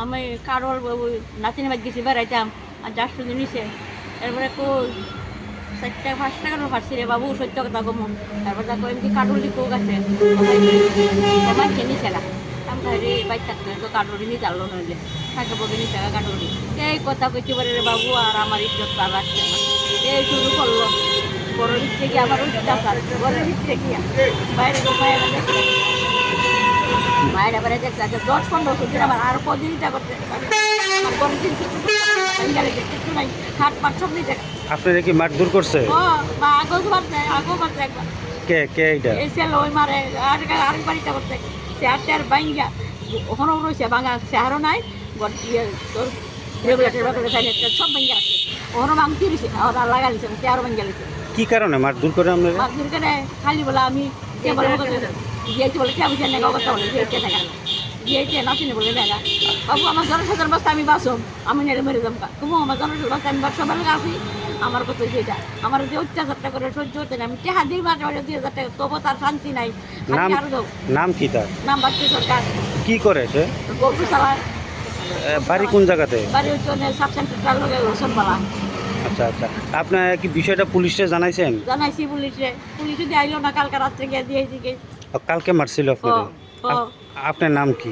আমি কারোর নাতিনি বাদ গেছি বেড়াইতাম আর 400 দিন নিছে এরপরে 4টা 5টা কারণ পারছি রে বাবু সত্য কথা কমন তারপর দেখো এমনি কাটুলি কোক আছে মানছে নিছে না আমি ভাই বাইক থাকতে তো কাটুলি নিয়ে চাললো নইলে থাকে বকে নিচে কাটুলি এই কথা কইতে পারে রে বাবু আর আমার ইজ্জত তার রাখছে না এই শুরু করলো বড় দিচ্ছে কি আমার অত্যাচার বড় দিচ্ছে কি বাইরে মায়ের এবারে দেখতে 10-15 দিন আমার আর কদিন ইচ্ছা করতে কিছু নাই হাট পাট সব নিতে আপনারা কি মারধর করছে? আগেও মারতে একবার কে কে এটা? এই ছেলে ওই মারে আরেকবার ইচ্ছা করতে চেয়ার বাইঙ্গা ওখানেও রয়েছে ভাঙা চেয়ারও নাই তোর রেগুলেটর সব ভাঙ্গা আছে ওখানে ভাঙতে রয়েছে ওরা লাগাইছে চেয়ারও ভাঙ্গা গেছে কি কারণে মারধর করে আপনারা? মারধর করে খালি বলে আমি দিয়েছি বলে কেমন জানে কথা বলে দিয়েছে দেখা দিয়েছে নাচিনি বলে দেখা বাবু আমার জনসাধারণ বাস্তা আমি বাসম আমি নেড়ে মেরে যাম তুমি আমার জনসাধারণ বাস্তা আমি বাসা বেলা আছি আমার কথা যেটা আমার যে অত্যাচারটা করে সহ্য হতে না আমি টেহা দিই মাঝে মাঝে 2000 টাকা তবু তার শান্তি নাই নাম কি তার? নাম বাচ্চা সরকার কি করে সে? গল্প চালায় বাড়ি কোন জায়গাতে? বাড়ি হচ্ছে সাব সেন্টার লোক রোশনপালা। আচ্ছা আচ্ছা, আপনার কি বিষয়টা পুলিশে জানাইছেন? জানাইছি পুলিশে যদি আইলো না কালকে রাত্রে গিয়ে দিয়েছি কালকে মারছিল আপনাদের? আপনার নাম কি?